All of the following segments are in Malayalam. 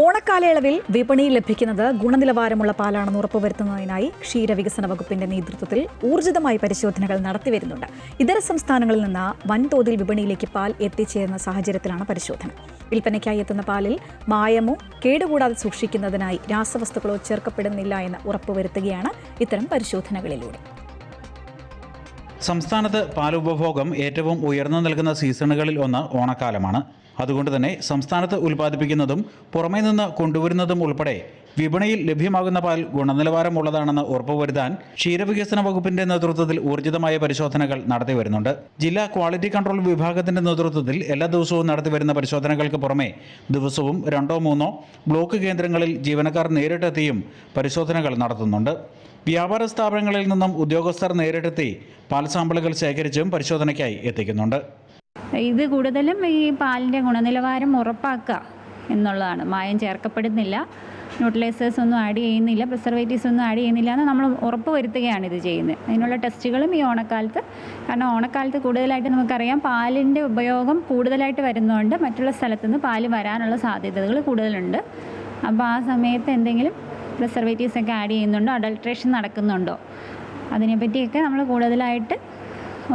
ഓണക്കാലയളവിൽ വിപണിയിൽ ലഭിക്കുന്നത് ഗുണനിലവാരമുള്ള പാലാണെന്ന് ഉറപ്പുവരുത്തുന്നതിനായി ക്ഷീരവികസന വകുപ്പിന്റെ നേതൃത്വത്തിൽ ഊർജിതമായ പരിശോധനകൾ നടത്തിവരുന്നുണ്ട്. ഇതര സംസ്ഥാനങ്ങളിൽ നിന്ന് വൻതോതിൽ വിപണിയിലേക്ക് പാൽ എത്തിച്ചേരുന്ന സാഹചര്യത്തിലാണ് പരിശോധന. വിൽപ്പനയ്ക്കായി എത്തുന്ന പാലിൽ മായമോ കേടുകൂടാതെ സൂക്ഷിക്കുന്നതിനായി രാസവസ്തുക്കളോ ചേർക്കപ്പെടുന്നില്ല എന്ന് ഉറപ്പുവരുത്തുകയാണ് ഇത്തരം പരിശോധനകളിലൂടെ. സംസ്ഥാനത്ത് പാലുപഭോഗം ഏറ്റവും ഉയർന്നു നിൽക്കുന്ന സീസണുകളിൽ ഒന്ന് ഓണക്കാലമാണ്. അതുകൊണ്ട് തന്നെ സംസ്ഥാനത്ത് ഉൽപ്പാദിപ്പിക്കുന്നതും പുറമേ നിന്ന് കൊണ്ടുവരുന്നതും ഉൾപ്പെടെ വിപണിയിൽ ലഭ്യമാകുന്ന പാൽ ഗുണനിലവാരമുള്ളതാണെന്ന് ഉറപ്പുവരുത്താൻ ക്ഷീരവികസന വകുപ്പിന്റെ നേതൃത്വത്തിൽ ഊർജിതമായ പരിശോധനകൾ നടത്തിവരുന്നുണ്ട്. ജില്ലാ ക്വാളിറ്റി കൺട്രോൾ വിഭാഗത്തിന്റെ നേതൃത്വത്തിൽ എല്ലാ ദിവസവും നടത്തിവരുന്ന പരിശോധനകൾക്ക് പുറമെ ദിവസവും 2-3 ബ്ലോക്ക് കേന്ദ്രങ്ങളിൽ ജീവനക്കാർ നേരിട്ടെത്തിയും പരിശോധനകൾ നടത്തുന്നുണ്ട്. വ്യാപാര സ്ഥാപനങ്ങളിൽ നിന്നും ഉദ്യോഗസ്ഥർ നേരിട്ടെത്തി പാൽ സാമ്പിളുകൾ ശേഖരിച്ചും പരിശോധനയ്ക്കായി എത്തിക്കുന്നുണ്ട്. ഇത് കൂടുതലും ഈ പാലിൻ്റെ ഗുണനിലവാരം ഉറപ്പാക്കുക എന്നുള്ളതാണ്. മായം ചേർക്കപ്പെടുന്നില്ല, ന്യൂട്രലൈസേഴ്സ് ഒന്നും ആഡ് ചെയ്യുന്നില്ല, പ്രിസർവേറ്റീവ്സ് ഒന്നും ആഡ് ചെയ്യുന്നില്ല എന്ന് നമ്മൾ ഉറപ്പ് വരുത്തുകയാണ് ഇത് ചെയ്യുന്നത്. അതിനുള്ള ടെസ്റ്റുകളും ഈ ഓണക്കാലത്ത്, കാരണം ഓണക്കാലത്ത് കൂടുതലായിട്ട് നമുക്കറിയാം പാലിൻ്റെ ഉപയോഗം കൂടുതലായിട്ട് വരുന്നതുകൊണ്ട് മറ്റുള്ള സ്ഥലത്തുനിന്ന് പാല് വരാനുള്ള സാധ്യതകൾ കൂടുതലുണ്ട്. അപ്പോൾ ആ സമയത്ത് എന്തെങ്കിലും പ്രിസർവേറ്റീവ്സ് ഒക്കെ ആഡ് ചെയ്യുന്നുണ്ടോ, അഡൾട്രേഷൻ നടക്കുന്നുണ്ടോ, അതിനെപ്പറ്റിയൊക്കെ നമ്മൾ കൂടുതലായിട്ട്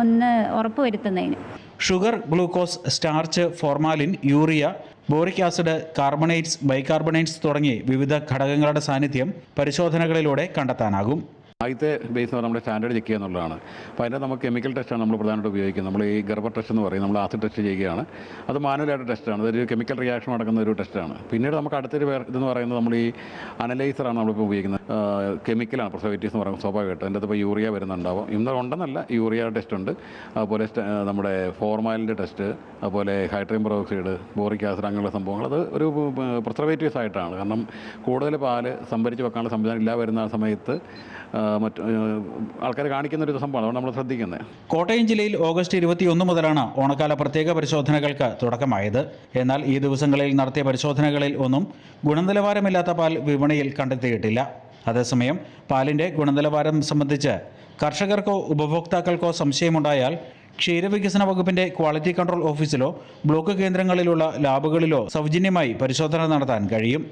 ഒന്ന് ഉറപ്പ് വരുത്തുന്നതിന് sugar, glucose, starch, formalin, urea, boric acid, carbonates, bicarbonates തുടങ്ങി വിവിധ ഘടകങ്ങളുടെ സാന്നിധ്യം പരിശോധനകളിലൂടെ കണ്ടെത്താനാകും. ആദ്യത്തെ ബേസ് എന്ന് പറഞ്ഞാൽ നമ്മുടെ സ്റ്റാൻഡേർഡ് ചെക്ക് ചെയ്യുക എന്നുള്ളതാണ്. അപ്പോൾ അതിൻ്റെ നമുക്ക് കെമിക്കൽ ടെസ്റ്റാണ് നമ്മൾ പ്രധാനമായിട്ട് ഉപയോഗിക്കുന്നത്. നമ്മൾ ഈ ഗർഭ ടെസ്റ്റ് എന്ന് പറയും, നമ്മൾ ആസിഡ് ടെസ്റ്റ് ചെയ്യുകയാണ്. അത് മാനുവലായിട്ട് ടെസ്റ്റാണ്, അതൊരു കെമിക്കൽ റിയാക്ഷൻ നടക്കുന്ന ഒരു ടെസ്റ്റാണ്. പിന്നീട് നമുക്ക് അടുത്തൊരു ഇതെന്ന് പറയുന്നത് നമ്മൾ ഈ അനലൈസറാണ് നമ്മളിപ്പോൾ ഉപയോഗിക്കുന്നത്. കെമിക്കലാണ് പ്രിസർവേറ്റീവ്സ് എന്ന് പറയുമ്പോൾ സ്വാഭാവികമായിട്ട് അതിൻ്റെ ഇപ്പോൾ യൂറിയ വരുന്നുണ്ടാവും. ഇന്ന് ഉണ്ടെന്നല്ല, യൂറിയ ടെസ്റ്റ് ഉണ്ട്, അതുപോലെ നമ്മുടെ ഫോർമാലിൻ്റെ ടെസ്റ്റ്, അതുപോലെ ഹൈഡ്രജൻ പെറോക്സൈഡ്, ബോറിക് ആസിഡ്, അങ്ങനെയുള്ള സംഭവങ്ങൾ. അത് ഒരു പ്രിസർവേറ്റീവ്സ് ആയിട്ടാണ്. കാരണം കൂടുതൽ പാല് സംഭരിച്ച് വെക്കാനുള്ള സംവിധാനം ഇല്ല വരുന്ന സമയത്ത് മറ്റ് ആൾക്കാർ കാണിക്കുന്നൊരു സംഭവമാണ്, അതുകൊണ്ട് നമ്മൾ ശ്രദ്ധിക്കുന്നത്. കോട്ടയം ജില്ലയിൽ ഓഗസ്റ്റ് 21 മുതലാണ് ഓണക്കാല പ്രത്യേക പരിശോധനകൾക്ക് തുടക്കമായത്. എന്നാൽ ഈ ദിവസങ്ങളിൽ നടത്തിയ പരിശോധനകളിൽ ഒന്നും ഗുണനിലവാരമില്ലാത്ത പാൽ വിപണിയിൽ കണ്ടെത്തിയിട്ടില്ല. അതേസമയം പാലിൻ്റെ ഗുണനിലവാരം സംബന്ധിച്ച് കർഷകർക്കോ ഉപഭോക്താക്കൾക്കോ സംശയമുണ്ടായാൽ ക്ഷീരവികസന വകുപ്പിന്റെ ക്വാളിറ്റി കൺട്രോൾ ഓഫീസിലോ ബ്ലോക്ക് കേന്ദ്രങ്ങളിലുള്ള ലാബുകളിലോ സൗജന്യമായി പരിശോധന നടത്താൻ കഴിയും.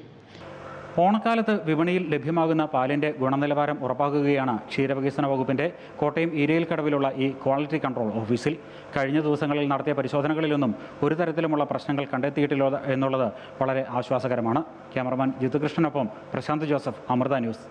ഓണക്കാലത്ത് വിപണിയിൽ ലഭ്യമാകുന്ന പാലിൻ്റെ ഗുണനിലവാരം ഉറപ്പാക്കുകയാണ് ക്ഷീരവികസന വകുപ്പിൻ്റെ കോട്ടയം ഈരയിൽക്കടവിലുള്ള ഈ ക്വാളിറ്റി കൺട്രോൾ ഓഫീസിൽ. കഴിഞ്ഞ ദിവസങ്ങളിൽ നടത്തിയ പരിശോധനകളിലൊന്നും ഒരു തരത്തിലുമുള്ള പ്രശ്നങ്ങൾ കണ്ടെത്തിയിട്ടില്ല എന്നുള്ളത് വളരെ ആശ്വാസകരമാണ്. ക്യാമറമാൻ ജിത്തുകൃഷ്ണനൊപ്പം പ്രശാന്ത് ജോസഫ്, അമൃത ന്യൂസ്.